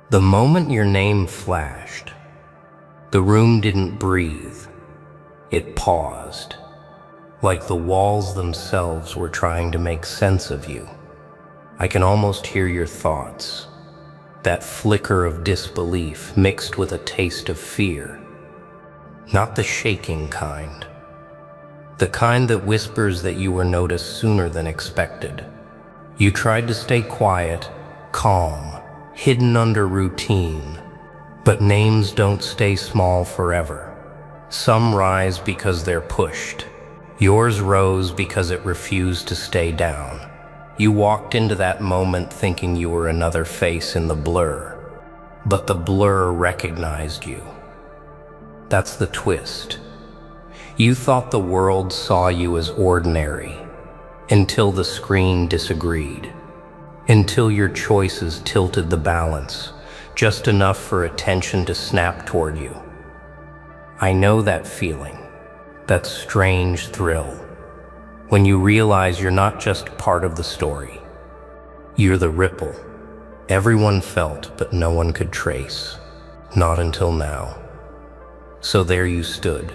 The moment your name flashed, the room didn't breathe. It paused, like the walls themselves were trying to make sense of you. I can almost hear your thoughts, that flicker of disbelief mixed with a taste of fear. Not the shaking kind, the kind that whispers that you were noticed sooner than expected. You tried to stay quiet, calm, hidden under routine. But names don't stay small forever. Some rise because they're pushed. Yours rose because it refused to stay down. You walked into that moment thinking you were another face in the blur, but the blur recognized you. That's the twist. You thought the world saw you as ordinary, until the screen disagreed. Until your choices tilted the balance, just enough for attention to snap toward you. I know that feeling, that strange thrill, when you realize you're not just part of the story. You're the ripple everyone felt but no one could trace, not until now. So there you stood,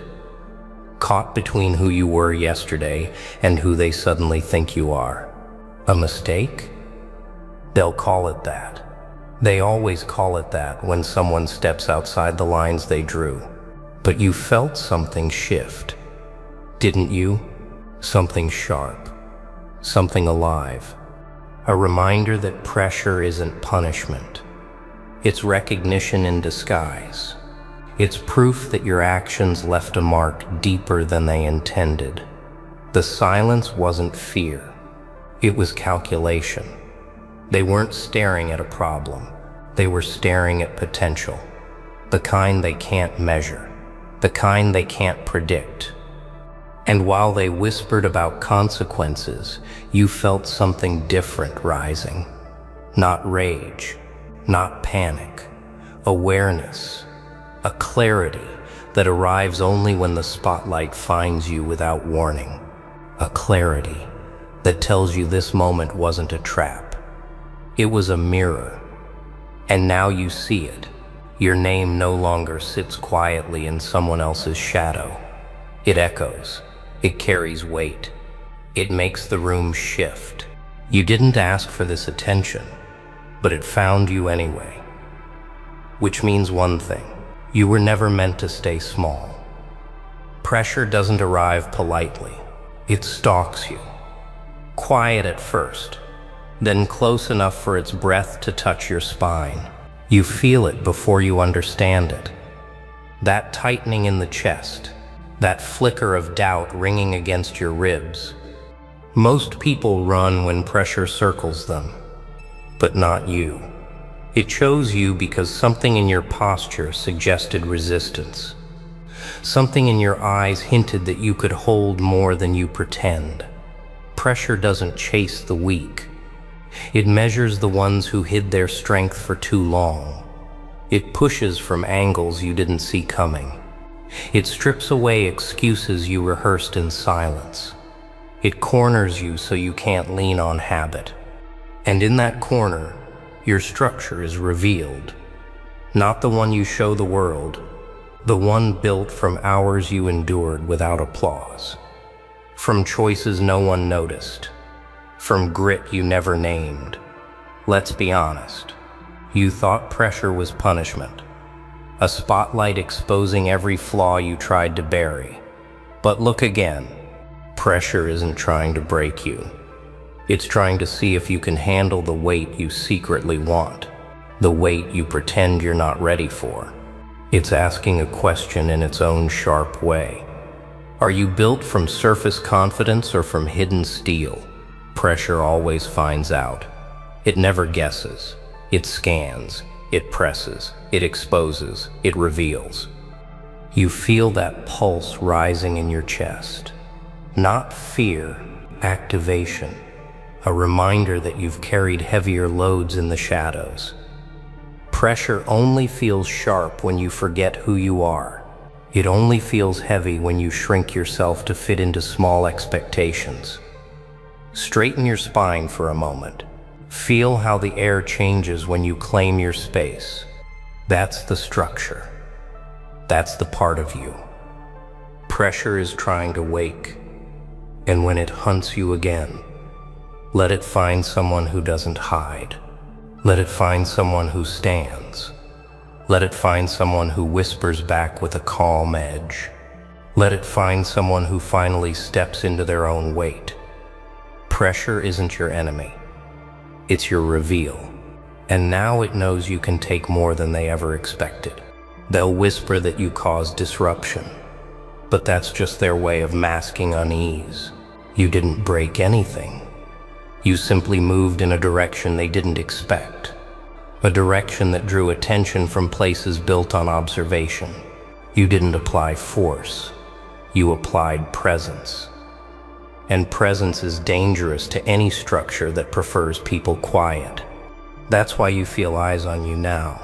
caught between who you were yesterday and who they suddenly think you are. A mistake? They'll call it that. They always call it that when someone steps outside the lines they drew. But you felt something shift, didn't you? Something sharp, something alive. A reminder that pressure isn't punishment. It's recognition in disguise. It's proof that your actions left a mark deeper than they intended. The silence wasn't fear. It was calculation. They weren't staring at a problem. They were staring at potential. The kind they can't measure. The kind they can't predict. And while they whispered about consequences, you felt something different rising. Not rage, not panic. Awareness. A clarity that arrives only when the spotlight finds you without warning. A clarity that tells you this moment wasn't a trap. It was a mirror. And now you see it. Your name no longer sits quietly in someone else's shadow. It echoes. It carries weight. It makes the room shift. You didn't ask for this attention, but it found you anyway. Which means one thing. You were never meant to stay small. Pressure doesn't arrive politely. It stalks you. Quiet at first, then close enough for its breath to touch your spine. You feel it before you understand it. That tightening in the chest, that flicker of doubt ringing against your ribs. Most people run when pressure circles them, but not you. It chose you because something in your posture suggested resistance. Something in your eyes hinted that you could hold more than you pretend. Pressure doesn't chase the weak. It measures the ones who hid their strength for too long. It pushes from angles you didn't see coming. It strips away excuses you rehearsed in silence. It corners you so you can't lean on habit. And in that corner, your structure is revealed. Not the one you show the world, the one built from hours you endured without applause. From choices no one noticed. From grit you never named. Let's be honest. You thought pressure was punishment. A spotlight exposing every flaw you tried to bury. But look again. Pressure isn't trying to break you. It's trying to see if you can handle the weight you secretly want. The weight you pretend you're not ready for. It's asking a question in its own sharp way. Are you built from surface confidence or from hidden steel? Pressure always finds out. It never guesses. It scans. It presses. It exposes. It reveals. You feel that pulse rising in your chest. Not fear, activation. A reminder that you've carried heavier loads in the shadows. Pressure only feels sharp when you forget who you are. It only feels heavy when you shrink yourself to fit into small expectations. Straighten your spine for a moment. Feel how the air changes when you claim your space. That's the structure. That's the part of you. Pressure is trying to wake, and when it hunts you again, let it find someone who doesn't hide. Let it find someone who stands. Let it find someone who whispers back with a calm edge. Let it find someone who finally steps into their own weight. Pressure isn't your enemy. It's your reveal. And now it knows you can take more than they ever expected. They'll whisper that you caused disruption, but that's just their way of masking unease. You didn't break anything. You simply moved in a direction they didn't expect. A direction that drew attention from places built on observation. You didn't apply force. You applied presence. And presence is dangerous to any structure that prefers people quiet. That's why you feel eyes on you now.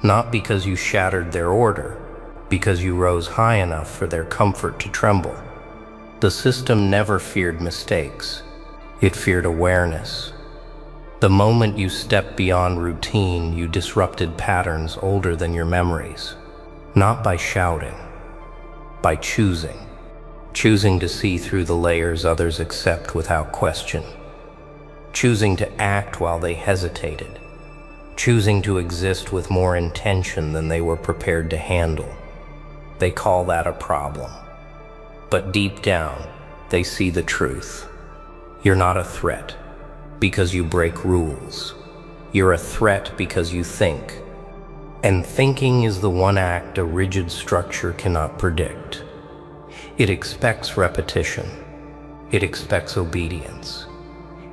Not because you shattered their order, because you rose high enough for their comfort to tremble. The system never feared mistakes. It feared awareness. The moment you stepped beyond routine, you disrupted patterns older than your memories. Not by shouting, by choosing. Choosing to see through the layers others accept without question. Choosing to act while they hesitated. Choosing to exist with more intention than they were prepared to handle. They call that a problem. But deep down, they see the truth. You're not a threat because you break rules. You're a threat because you think. And thinking is the one act a rigid structure cannot predict. It expects repetition. It expects obedience.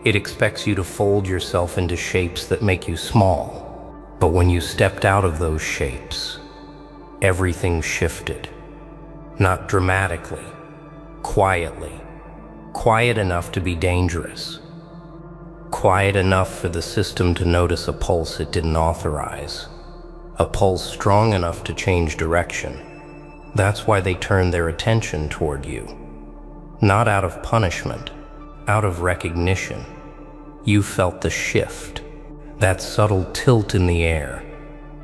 It expects you to fold yourself into shapes that make you small. But when you stepped out of those shapes, everything shifted. Not dramatically, quietly. Quiet enough to be dangerous. Quiet enough for the system to notice a pulse it didn't authorize. A pulse strong enough to change direction. That's why they turned their attention toward you. Not out of punishment, out of recognition. You felt the shift, that subtle tilt in the air,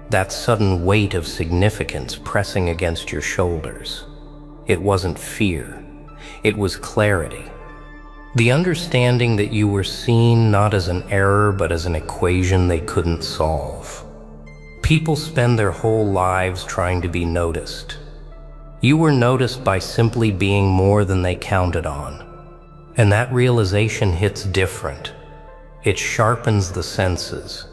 that sudden weight of significance pressing against your shoulders. It wasn't fear, it was clarity. The understanding that you were seen not as an error but as an equation they couldn't solve. People spend their whole lives trying to be noticed. You were noticed by simply being more than they counted on. And that realization hits different. It sharpens the senses.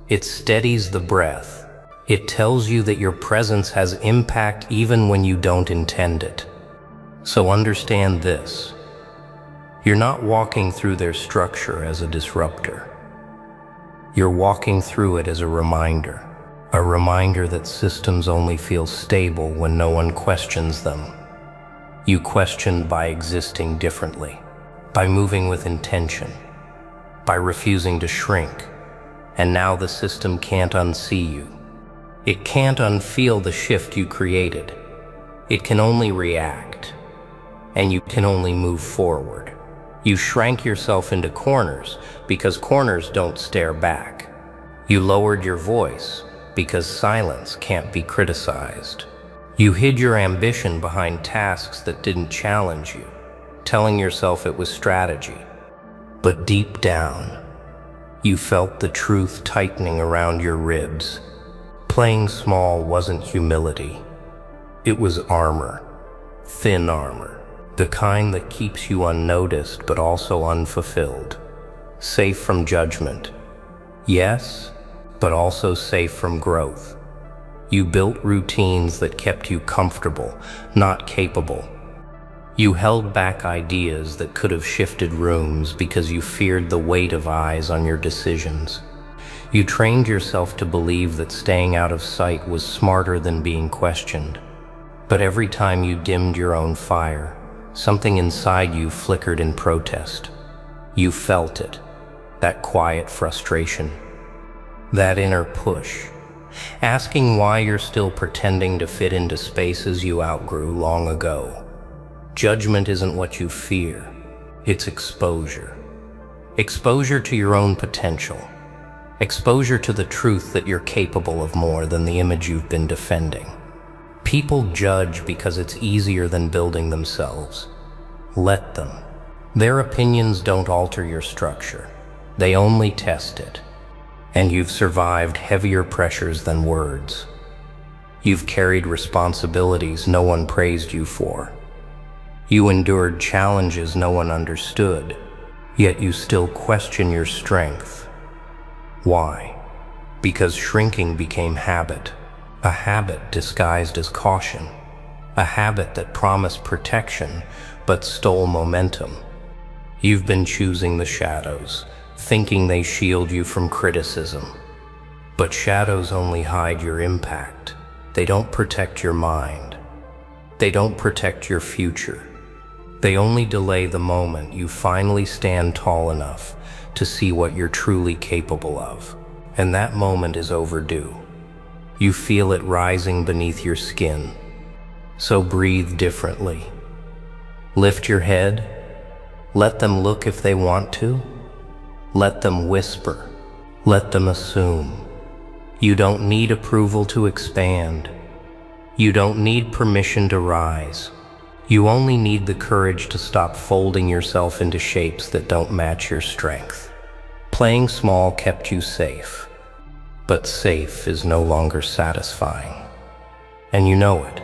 It steadies the breath. It tells you that your presence has impact even when you don't intend it. So understand this. You're not walking through their structure as a disruptor. You're walking through it as a reminder that systems only feel stable when no one questions them. You questioned by existing differently, by moving with intention, by refusing to shrink, and now the system can't unsee you. It can't unfeel the shift you created. It can only react, and you can only move forward. You shrank yourself into corners because corners don't stare back. You lowered your voice because silence can't be criticized. You hid your ambition behind tasks that didn't challenge you, telling yourself it was strategy. But deep down, you felt the truth tightening around your ribs. Playing small wasn't humility. It was armor, thin armor, the kind that keeps you unnoticed but also unfulfilled. Safe from judgment, yes, but also safe from growth. You built routines that kept you comfortable, not capable. You held back ideas that could have shifted rooms because you feared the weight of eyes on your decisions. You trained yourself to believe that staying out of sight was smarter than being questioned. But every time you dimmed your own fire, something inside you flickered in protest. You felt it, that quiet frustration, that inner push, asking why you're still pretending to fit into spaces you outgrew long ago. Judgment isn't what you fear, it's exposure. Exposure to your own potential. Exposure to the truth that you're capable of more than the image you've been defending. People judge because it's easier than building themselves. Let them. Their opinions don't alter your structure. They only test it. And you've survived heavier pressures than words. You've carried responsibilities no one praised you for. You endured challenges no one understood, yet you still question your strength. Why? Because shrinking became habit. A habit disguised as caution. A habit that promised protection, but stole momentum. You've been choosing the shadows, thinking they shield you from criticism. But shadows only hide your impact. They don't protect your mind. They don't protect your future. They only delay the moment you finally stand tall enough to see what you're truly capable of. And that moment is overdue. You feel it rising beneath your skin. So breathe differently. Lift your head. Let them look if they want to. Let them whisper. Let them assume. You don't need approval to expand. You don't need permission to rise. You only need the courage to stop folding yourself into shapes that don't match your strength. Playing small kept you safe, but safe is no longer satisfying. And you know it.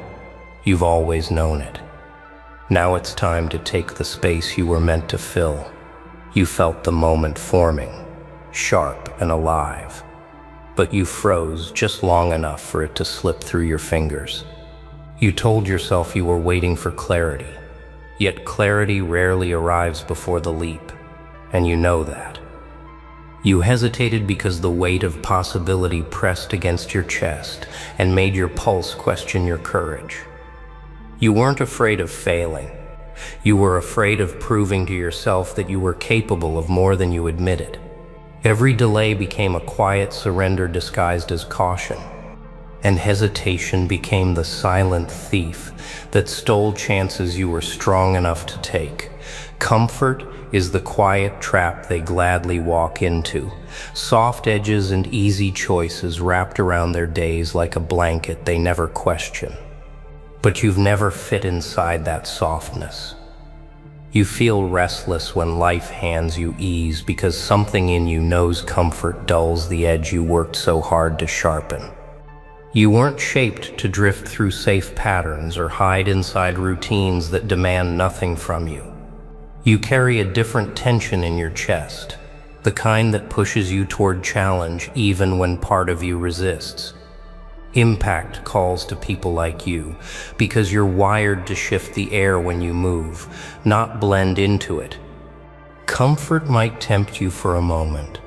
You've always known it. Now it's time to take the space you were meant to fill. You felt the moment forming, sharp and alive. But you froze just long enough for it to slip through your fingers. You told yourself you were waiting for clarity, yet clarity rarely arrives before the leap, and you know that. You hesitated because the weight of possibility pressed against your chest and made your pulse question your courage. You weren't afraid of failing. You were afraid of proving to yourself that you were capable of more than you admitted. Every delay became a quiet surrender disguised as caution, and hesitation became the silent thief that stole chances you were strong enough to take. Comfort is the quiet trap they gladly walk into, soft edges and easy choices wrapped around their days like a blanket they never question. But you've never fit inside that softness. You feel restless when life hands you ease because something in you knows comfort dulls the edge you worked so hard to sharpen. You weren't shaped to drift through safe patterns or hide inside routines that demand nothing from you. You carry a different tension in your chest, the kind that pushes you toward challenge even when part of you resists. Impact calls to people like you because you're wired to shift the air when you move, not blend into it. Comfort might tempt you for a moment,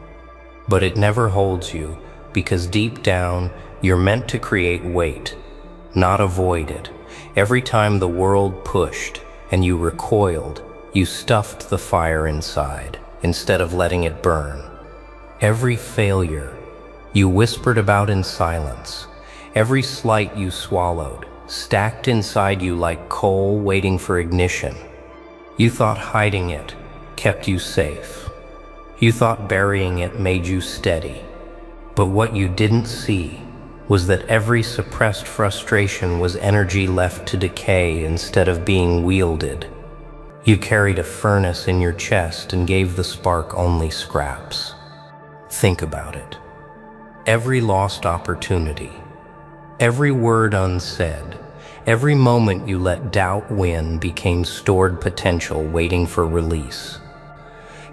but it never holds you because deep down you're meant to create weight, not avoid it. Every time the world pushed and you recoiled, you stuffed the fire inside instead of letting it burn. Every failure you whispered about in silence. Every slight you swallowed, stacked inside you like coal waiting for ignition. You thought hiding it kept you safe. You thought burying it made you steady. But what you didn't see was that every suppressed frustration was energy left to decay instead of being wielded. You carried a furnace in your chest and gave the spark only scraps. Think about it. Every lost opportunity, every word unsaid, every moment you let doubt win became stored potential waiting for release.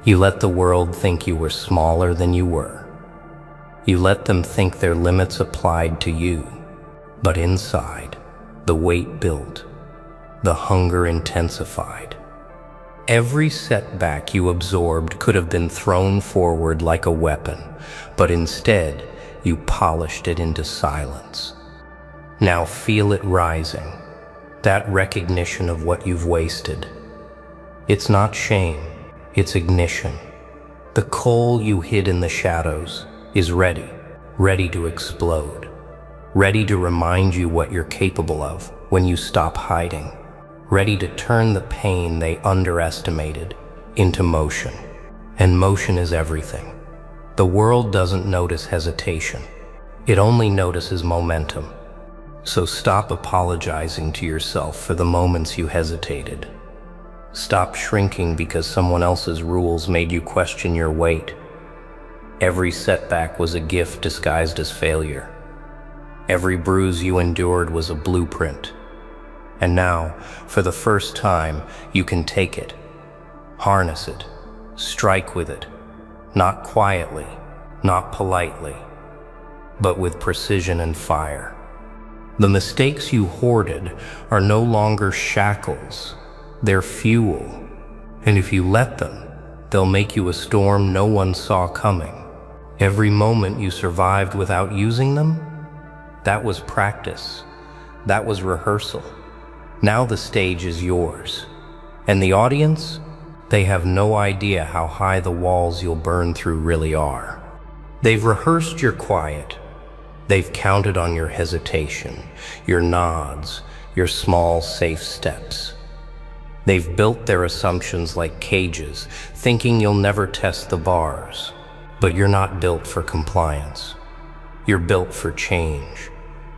You let the world think you were smaller than you were. You let them think their limits applied to you. But inside, the weight built, the hunger intensified. Every setback you absorbed could have been thrown forward like a weapon, but instead, you polished it into silence. Now feel it rising, that recognition of what you've wasted. It's not shame, it's ignition. The coal you hid in the shadows is ready to explode, ready to remind you what you're capable of when you stop hiding, ready to turn the pain they underestimated into motion. And motion is everything. The world doesn't notice hesitation. It only notices momentum. So stop apologizing to yourself for the moments you hesitated. Stop shrinking because someone else's rules made you question your weight. Every setback was a gift disguised as failure. Every bruise you endured was a blueprint. And now, for the first time, you can take it, harness it, strike with it, not quietly, not politely, but with precision and fire. The mistakes you hoarded are no longer shackles, they're fuel. And if you let them, they'll make you a storm no one saw coming. Every moment you survived without using them, that was practice, that was rehearsal. Now the stage is yours. And the audience, they have no idea how high the walls you'll burn through really are. They've rehearsed your quiet. They've counted on your hesitation, your nods, your small, safe steps. They've built their assumptions like cages, thinking you'll never test the bars. But you're not built for compliance. You're built for change.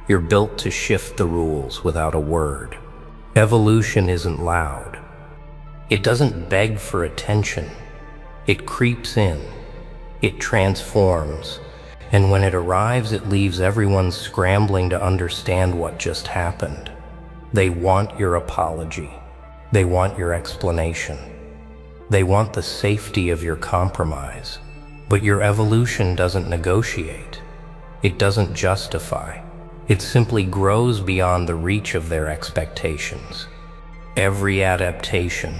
You're built to shift the rules without a word. Evolution isn't loud. It doesn't beg for attention. It creeps in. It transforms. And when it arrives, it leaves everyone scrambling to understand what just happened. They want your apology. They want your explanation. They want the safety of your compromise. But your evolution doesn't negotiate. It doesn't justify. It simply grows beyond the reach of their expectations. Every adaptation,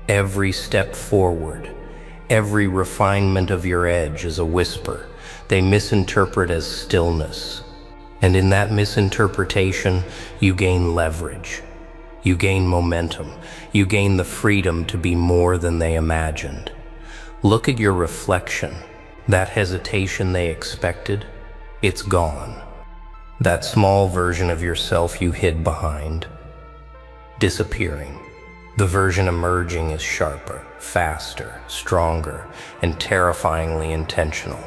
every step forward, every refinement of your edge is a whisper they misinterpret as stillness. And in that misinterpretation, you gain leverage. You gain momentum. You gain the freedom to be more than they imagined. Look at your reflection. That hesitation they expected, it's gone. That small version of yourself you hid behind, disappearing. The version emerging is sharper, faster, stronger, and terrifyingly intentional.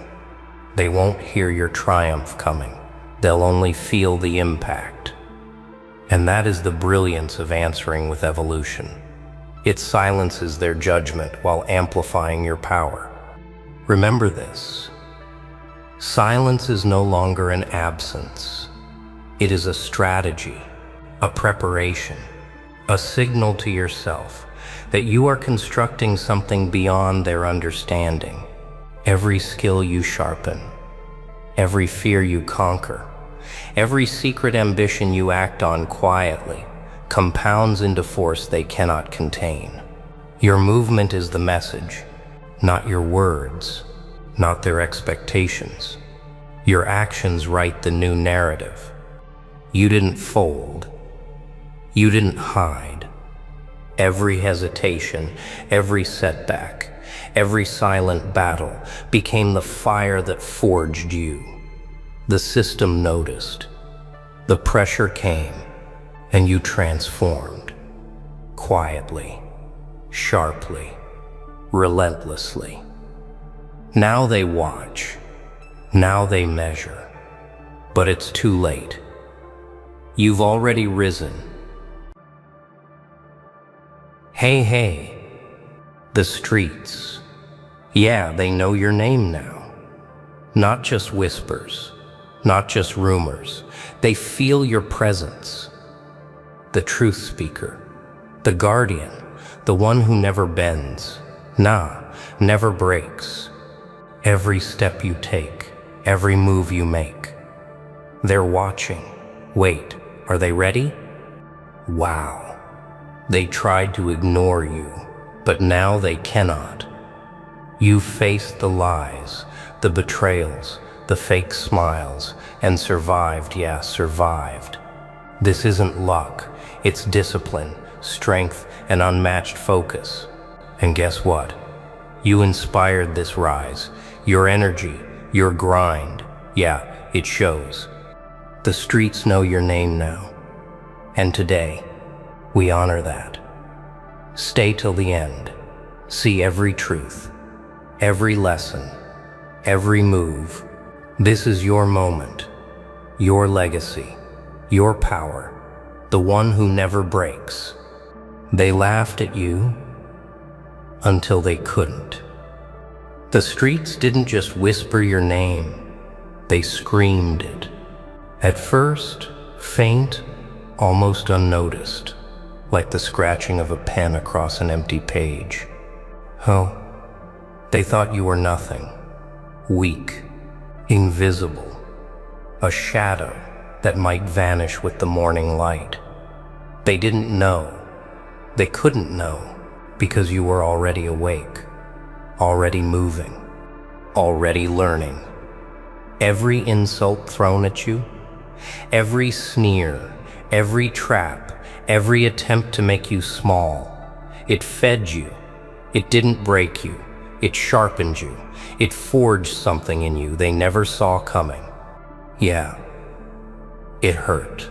They won't hear your triumph coming. They'll only feel the impact. And that is the brilliance of answering with evolution. It silences their judgment while amplifying your power. Remember this. Silence is no longer an absence. It is a strategy, a preparation, a signal to yourself that you are constructing something beyond their understanding. Every skill you sharpen, every fear you conquer, every secret ambition you act on quietly compounds into force they cannot contain. Your movement is the message, not your words, not their expectations. Your actions write the new narrative. You didn't fold. You didn't hide. Every hesitation, every setback, every silent battle became the fire that forged you. The system noticed. The pressure came, and you transformed. Quietly, sharply, relentlessly. Now they watch. Now they measure. But it's too late. You've already risen. Hey, hey. The streets. Yeah, they know your name now. Not just whispers, not just rumors. They feel your presence. The truth speaker, the guardian, the one who never bends. Nah, never breaks. Every step you take, every move you make. They're watching. Wait, are they ready? Wow. They tried to ignore you, but now they cannot. You faced the lies, the betrayals, the fake smiles, and survived, yeah, survived. This isn't luck, it's discipline, strength, and unmatched focus. And guess what? You inspired this rise. Your energy, your grind, yeah, it shows. The streets know your name now. And today, we honor that. Stay till the end. See every truth. every lesson, every move. This is your moment, your legacy, your power, the one who never breaks. They laughed at you until they couldn't. The streets didn't just whisper your name, they screamed it. At first, faint, almost unnoticed, like the scratching of a pen across an empty page. Oh, they thought you were nothing, weak, invisible, a shadow that might vanish with the morning light. They didn't know. They couldn't know because you were already awake, already moving, already learning. Every insult thrown at you, every sneer, every trap, every attempt to make you small, it fed you. It didn't break you. It sharpened you. It forged something in you they never saw coming. Yeah, it hurt.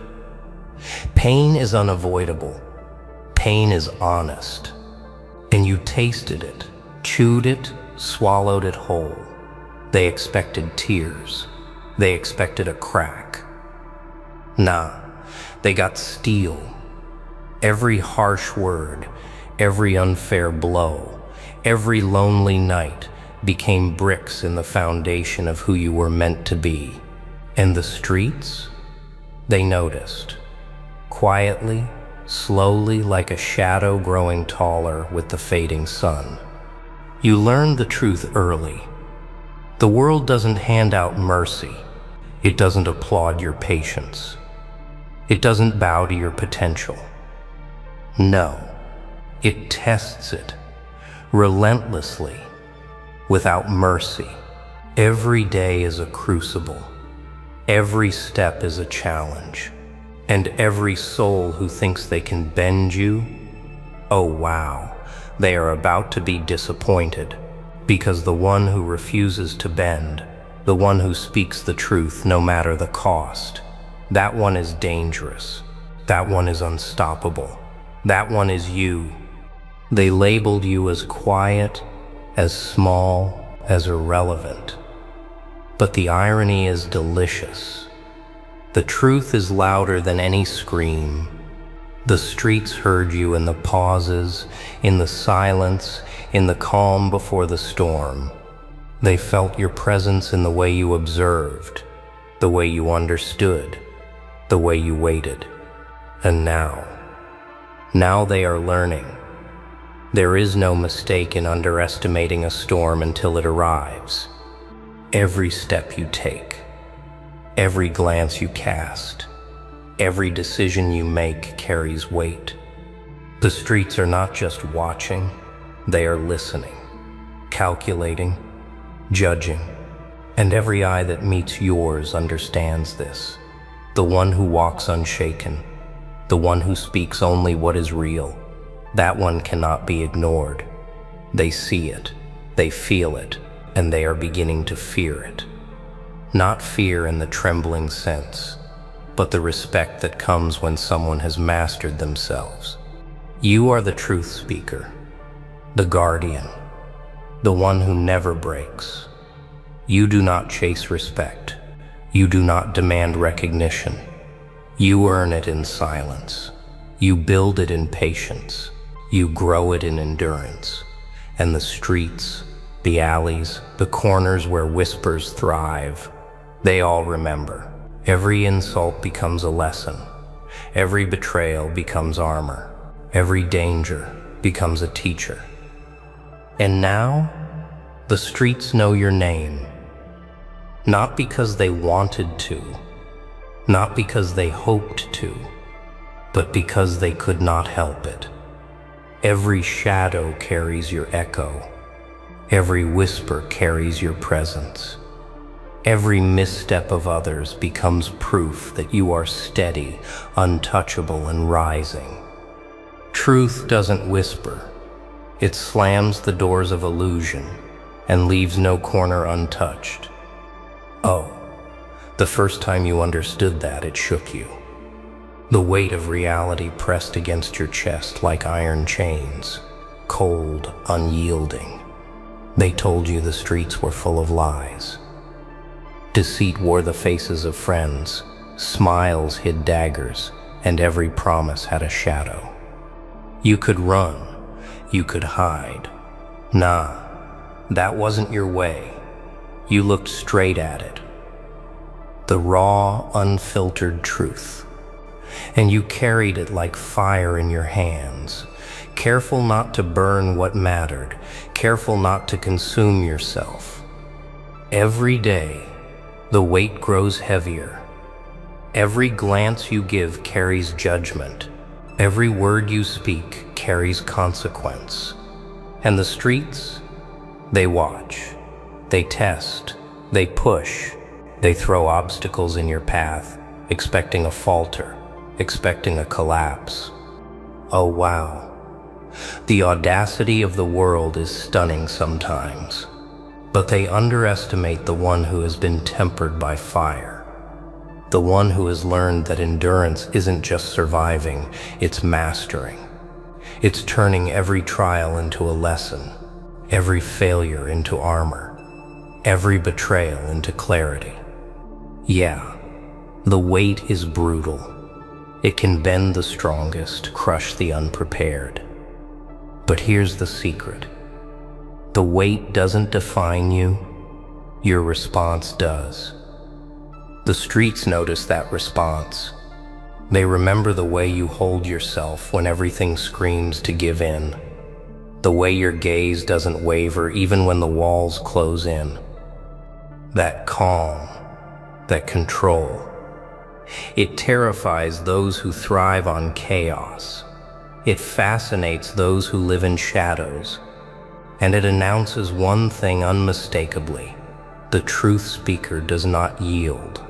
Pain is unavoidable. Pain is honest. And you tasted it, chewed it, swallowed it whole. They expected tears. They expected a crack. Nah, they got steel. Every harsh word, every unfair blow, every lonely night became bricks in the foundation of who you were meant to be. And the streets? They noticed. Quietly, slowly, like a shadow growing taller with the fading sun. You learned the truth early. The world doesn't hand out mercy. It doesn't applaud your patience. It doesn't bow to your potential. No, it tests it, relentlessly, without mercy. Every day is a crucible. Every step is a challenge. And every soul who thinks they can bend you, oh wow, they are about to be disappointed. Because the one who refuses to bend, the one who speaks the truth no matter the cost, that one is dangerous. That one is unstoppable. That one is you. They labeled you as quiet, as small, as irrelevant. But the irony is delicious. The truth is louder than any scream. The streets heard you in the pauses, in the silence, in the calm before the storm. They felt your presence in the way you observed, the way you understood, the way you waited. And now they are learning. There is no mistake in underestimating a storm until it arrives. Every step you take, every glance you cast, every decision you make carries weight. The streets are not just watching, they are listening, calculating, judging, and every eye that meets yours understands this. The one who walks unshaken, the one who speaks only what is real, that one cannot be ignored. They see it, they feel it, and they are beginning to fear it. Not fear in the trembling sense, but the respect that comes when someone has mastered themselves. You are the truth speaker, the guardian, the one who never breaks. You do not chase respect. You do not demand recognition. You earn it in silence. You build it in patience. You grow it in endurance. And the streets, the alleys, the corners where whispers thrive, they all remember. Every insult becomes a lesson. Every betrayal becomes armor. Every danger becomes a teacher. And now, the streets know your name. Not because they wanted to, not because they hoped to, but because they could not help it. Every shadow carries your echo. Every whisper carries your presence. Every misstep of others becomes proof that you are steady, untouchable, and rising. Truth doesn't whisper. It slams the doors of illusion and leaves no corner untouched. Oh, the first time you understood that, it shook you. The weight of reality pressed against your chest like iron chains, cold, unyielding. They told you the streets were full of lies. Deceit wore the faces of friends, smiles hid daggers, and every promise had a shadow. You could run, you could hide. Nah, that wasn't your way. You looked straight at it. The raw, unfiltered truth. And you carried it like fire in your hands, careful not to burn what mattered, careful not to consume yourself. Every day, the weight grows heavier. Every glance you give carries judgment. Every word you speak carries consequence. And the streets, they watch, they test, they push, they throw obstacles in your path, expecting a falter, expecting a collapse. Oh wow. The audacity of the world is stunning sometimes, but they underestimate the one who has been tempered by fire, the one who has learned that endurance isn't just surviving, it's mastering. It's turning every trial into a lesson, every failure into armor, every betrayal into clarity. Yeah, the weight is brutal. It can bend the strongest, crush the unprepared. But here's the secret. The weight doesn't define you, your response does. The streets notice that response. They remember the way you hold yourself when everything screams to give in. The way your gaze doesn't waver even when the walls close in. That calm, that control. It terrifies those who thrive on chaos. It fascinates those who live in shadows. And it announces one thing unmistakably. The truth speaker does not yield.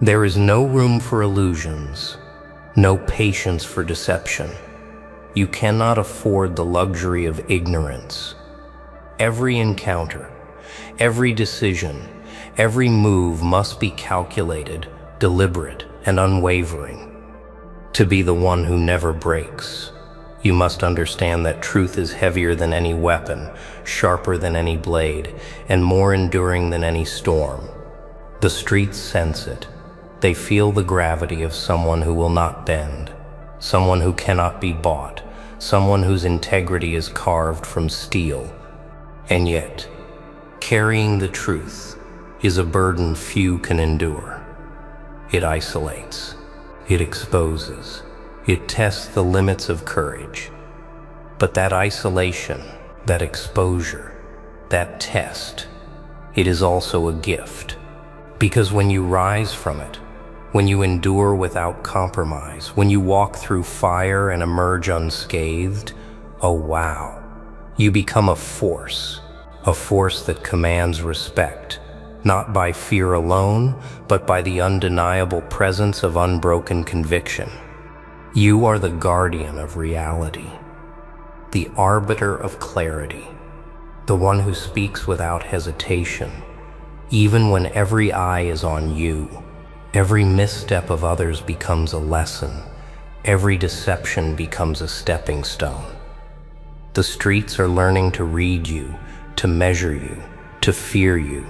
There is no room for illusions, no patience for deception. You cannot afford the luxury of ignorance. Every encounter, every decision, every move must be calculated, deliberate, and unwavering. To be the one who never breaks, you must understand that truth is heavier than any weapon, sharper than any blade, and more enduring than any storm. The streets sense it. They feel the gravity of someone who will not bend, someone who cannot be bought, someone whose integrity is carved from steel. And yet, carrying the truth is a burden few can endure. It isolates, it exposes, it tests the limits of courage. But that isolation, that exposure, that test, it is also a gift. Because when you rise from it, when you endure without compromise, when you walk through fire and emerge unscathed, oh wow, you become a force that commands respect, not by fear alone, but by the undeniable presence of unbroken conviction. You are the guardian of reality, the arbiter of clarity, the one who speaks without hesitation, even when every eye is on you. Every misstep of others becomes a lesson. Every deception becomes a stepping stone. The streets are learning to read you, to measure you, to fear you,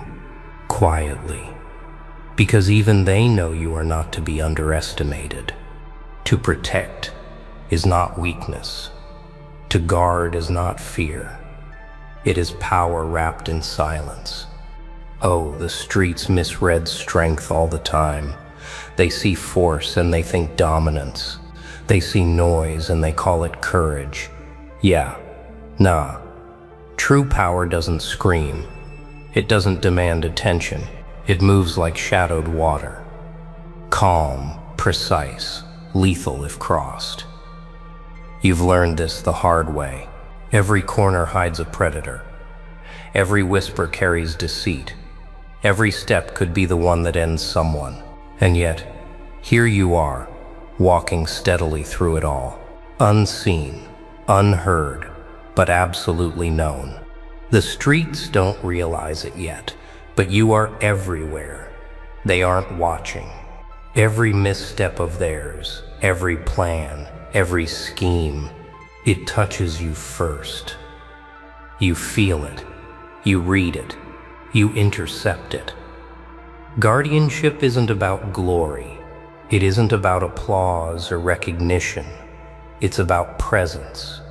quietly. Because even they know you are not to be underestimated. To protect is not weakness. To guard is not fear. It is power wrapped in silence. Oh, the streets misread strength all the time. They see force and they think dominance. They see noise and they call it courage. Yeah, nah. True power doesn't scream. It doesn't demand attention. It moves like shadowed water. Calm, precise, lethal if crossed. You've learned this the hard way. Every corner hides a predator. Every whisper carries deceit. Every step could be the one that ends someone. And yet, here you are, walking steadily through it all. Unseen, unheard, but absolutely known. The streets don't realize it yet, but you are everywhere. They aren't watching. Every misstep of theirs, every plan, every scheme, it touches you first. You feel it. You read it. You intercept it. Guardianship isn't about glory. It isn't about applause or recognition. It's about presence.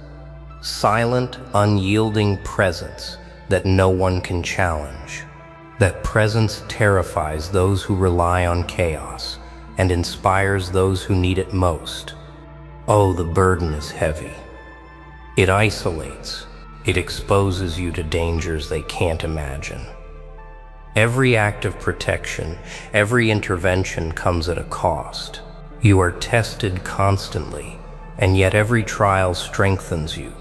Silent, unyielding presence that no one can challenge. That presence terrifies those who rely on chaos and inspires those who need it most. Oh, the burden is heavy. It isolates. It exposes you to dangers they can't imagine. Every act of protection, every intervention comes at a cost. You are tested constantly, and yet every trial strengthens you.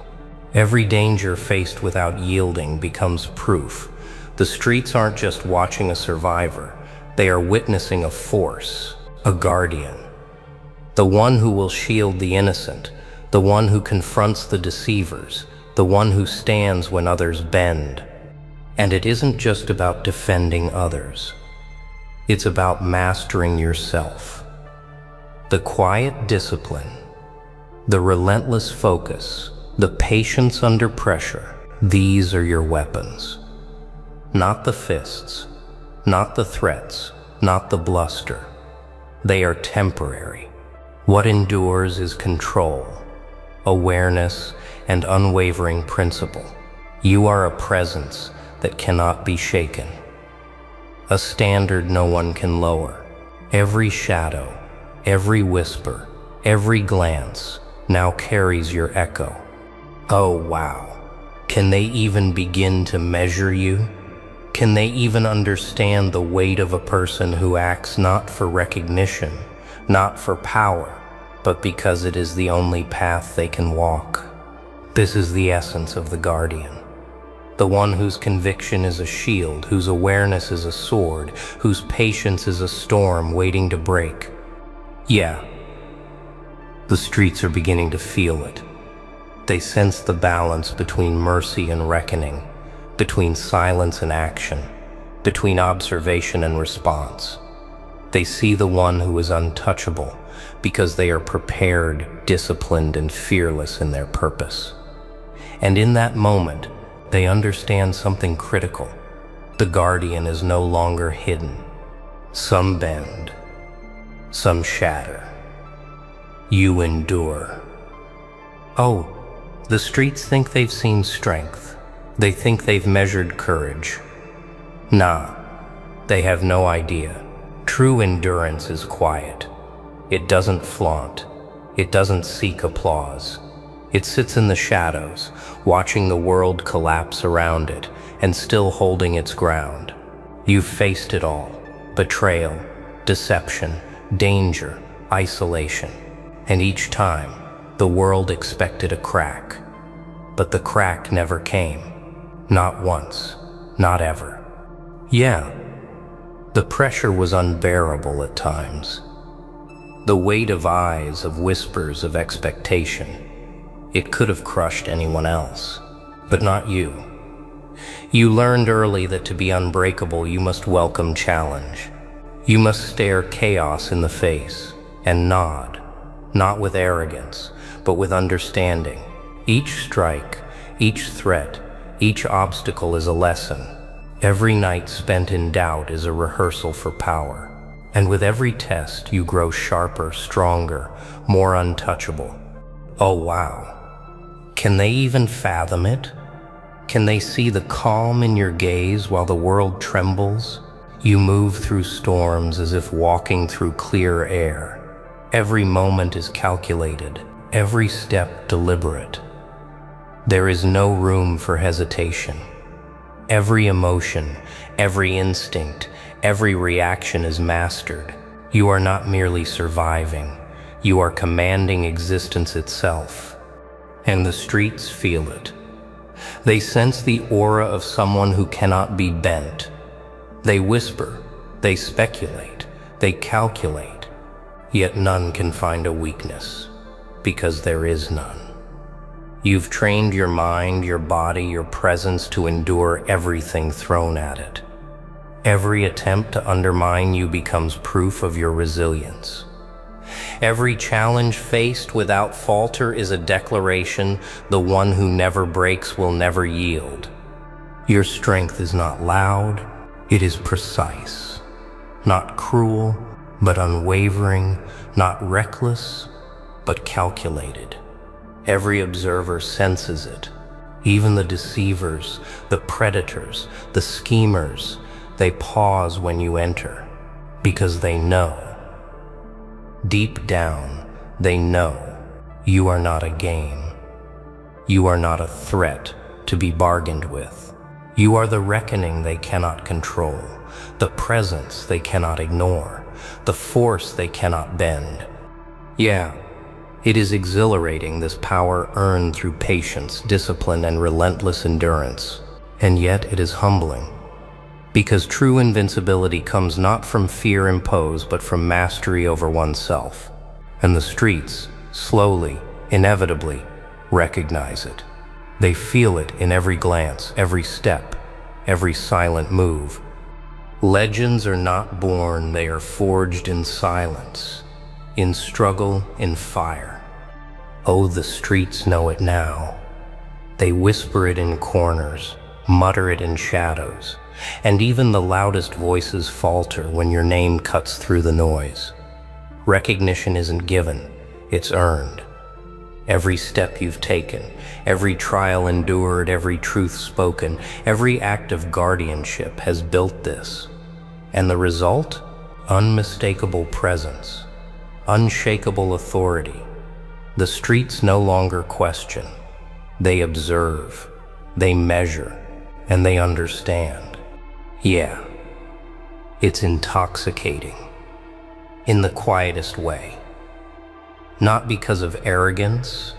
Every danger faced without yielding becomes proof. The streets aren't just watching a survivor, they are witnessing a force, a guardian. The one who will shield the innocent, the one who confronts the deceivers, the one who stands when others bend. And it isn't just about defending others. It's about mastering yourself. The quiet discipline, the relentless focus, the patience under pressure, these are your weapons. Not the fists, not the threats, not the bluster. They are temporary. What endures is control, awareness, and unwavering principle. You are a presence that cannot be shaken. A standard no one can lower. Every shadow, every whisper, every glance now carries your echo. Oh wow, can they even begin to measure you? Can they even understand the weight of a person who acts not for recognition, not for power, but because it is the only path they can walk? This is the essence of the guardian. The one whose conviction is a shield, whose awareness is a sword, whose patience is a storm waiting to break. Yeah, the streets are beginning to feel it. They sense the balance between mercy and reckoning, between silence and action, between observation and response. They see the one who is untouchable because they are prepared, disciplined, and fearless in their purpose. And in that moment, they understand something critical. The guardian is no longer hidden. Some bend, some shatter. You endure. Oh, the streets think they've seen strength. They think they've measured courage. Nah, they have no idea. True endurance is quiet. It doesn't flaunt. It doesn't seek applause. It sits in the shadows, watching the world collapse around it and still holding its ground. You've faced it all: betrayal, deception, danger, isolation. And each time, the world expected a crack. But the crack never came. Not once. Not ever. Yeah, the pressure was unbearable at times. The weight of eyes, of whispers, of expectation. It could have crushed anyone else, but not you. You learned early that to be unbreakable, you must welcome challenge. You must stare chaos in the face and nod, not with arrogance, but with understanding. Each strike, each threat, each obstacle is a lesson. Every night spent in doubt is a rehearsal for power. And with every test, you grow sharper, stronger, more untouchable. Oh wow. Can they even fathom it? Can they see the calm in your gaze while the world trembles? You move through storms as if walking through clear air. Every moment is calculated, every step deliberate. There is no room for hesitation. Every emotion, every instinct, every reaction is mastered. You are not merely surviving. You are commanding existence itself. And the streets feel it. They sense the aura of someone who cannot be bent. They whisper, they speculate, they calculate, yet none can find a weakness, because there is none. You've trained your mind, your body, your presence to endure everything thrown at it. Every attempt to undermine you becomes proof of your resilience. Every challenge faced without falter is a declaration: the one who never breaks will never yield. Your strength is not loud, it is precise. Not cruel, but unwavering, not reckless, but calculated. Every observer senses it. Even the deceivers, the predators, the schemers, they pause when you enter, because they know. Deep down, they know you are not a game. You are not a threat to be bargained with. You are the reckoning they cannot control, the presence they cannot ignore, the force they cannot bend. Yeah, it is exhilarating, this power earned through patience, discipline, and relentless endurance. And yet it is humbling. Because true invincibility comes not from fear imposed, but from mastery over oneself. And the streets, slowly, inevitably, recognize it. They feel it in every glance, every step, every silent move. Legends are not born, they are forged in silence, in struggle, in fire. Oh, the streets know it now. They whisper it in corners, mutter it in shadows, and even the loudest voices falter when your name cuts through the noise. Recognition isn't given, it's earned. Every step you've taken, every trial endured, every truth spoken, every act of guardianship has built this. And the result? Unmistakable presence, unshakable authority. The streets no longer question. They observe, they measure, and they understand. Yeah, it's intoxicating. In the quietest way. Not because of arrogance,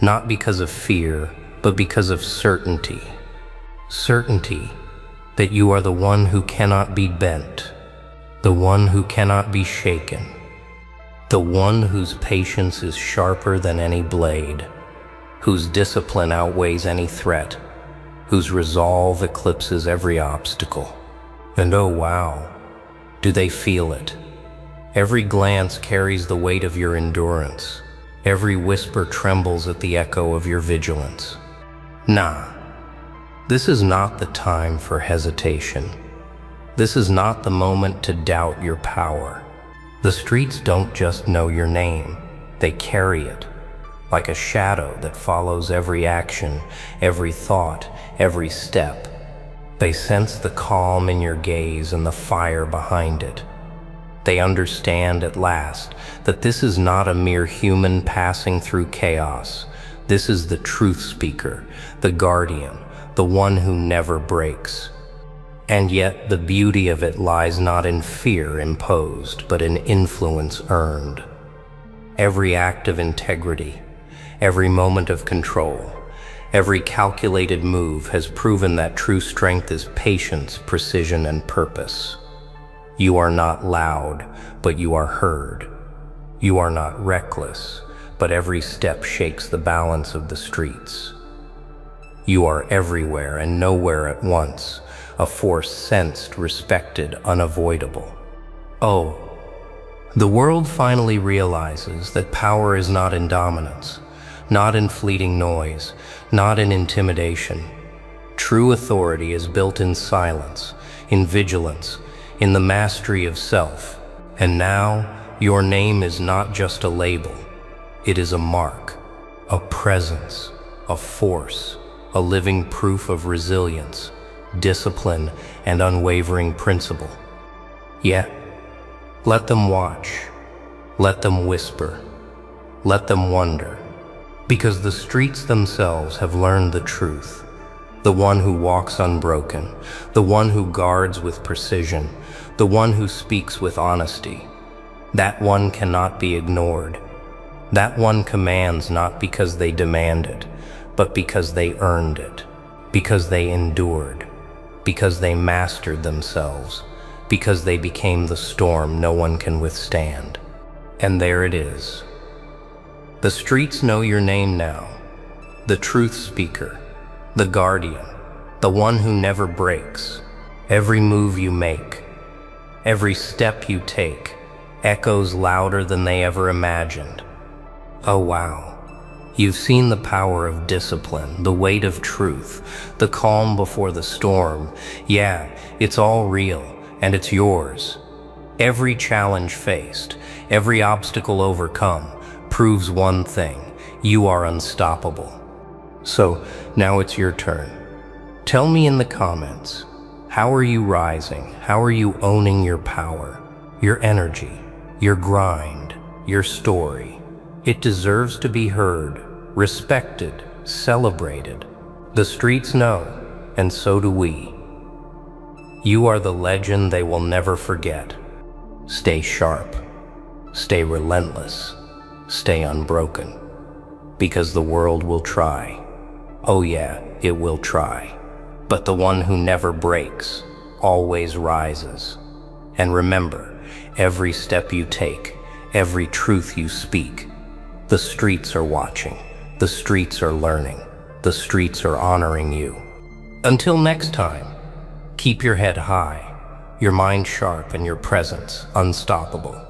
not because of fear, but because of certainty. Certainty that you are the one who cannot be bent, the one who cannot be shaken, the one whose patience is sharper than any blade, whose discipline outweighs any threat, whose resolve eclipses every obstacle. And oh wow, do they feel it? Every glance carries the weight of your endurance. Every whisper trembles at the echo of your vigilance. Nah, this is not the time for hesitation. This is not the moment to doubt your power. The streets don't just know your name, they carry it, like a shadow that follows every action, every thought, every step. They sense the calm in your gaze and the fire behind it. They understand at last that this is not a mere human passing through chaos. This is the truth speaker, the guardian, the one who never breaks. And yet the beauty of it lies not in fear imposed, but in influence earned. Every act of integrity, every moment of control, every calculated move has proven that true strength is patience, precision, and purpose. You are not loud, but you are heard. You are not reckless, but every step shakes the balance of the streets. You are everywhere and nowhere at once, a force sensed, respected, unavoidable. Oh, the world finally realizes that power is not in dominance, not in fleeting noise, not in intimidation. True authority is built in silence, in vigilance, in the mastery of self. And now, your name is not just a label. It is a mark, a presence, a force, a living proof of resilience, discipline, and unwavering principle. Yet, let them watch, let them whisper, let them wonder, because the streets themselves have learned the truth. The one who walks unbroken, the one who guards with precision, the one who speaks with honesty. That one cannot be ignored. That one commands not because they demand it, but because they earned it, because they endured, because they mastered themselves, because they became the storm no one can withstand. And there it is. The streets know your name now, the truth speaker, the guardian, the one who never breaks. Every move you make, every step you take, echoes louder than they ever imagined. Oh wow, You've seen the power of discipline, the weight of truth, the calm before the storm. Yeah, it's all real, and it's yours. Every challenge faced, every obstacle overcome, proves one thing: you are unstoppable. So, now it's your turn. Tell me in the comments, how are you rising? How are you owning your power, your energy, your grind, your story? It deserves to be heard, respected, celebrated. The streets know, and so do we. You are the legend they will never forget. Stay sharp, stay relentless, stay unbroken. Because the world will try. Oh yeah, it will try. But the one who never breaks always rises. And remember, every step you take, every truth you speak, the streets are watching, the streets are learning, the streets are honoring you. Until next time, keep your head high, your mind sharp, and your presence unstoppable.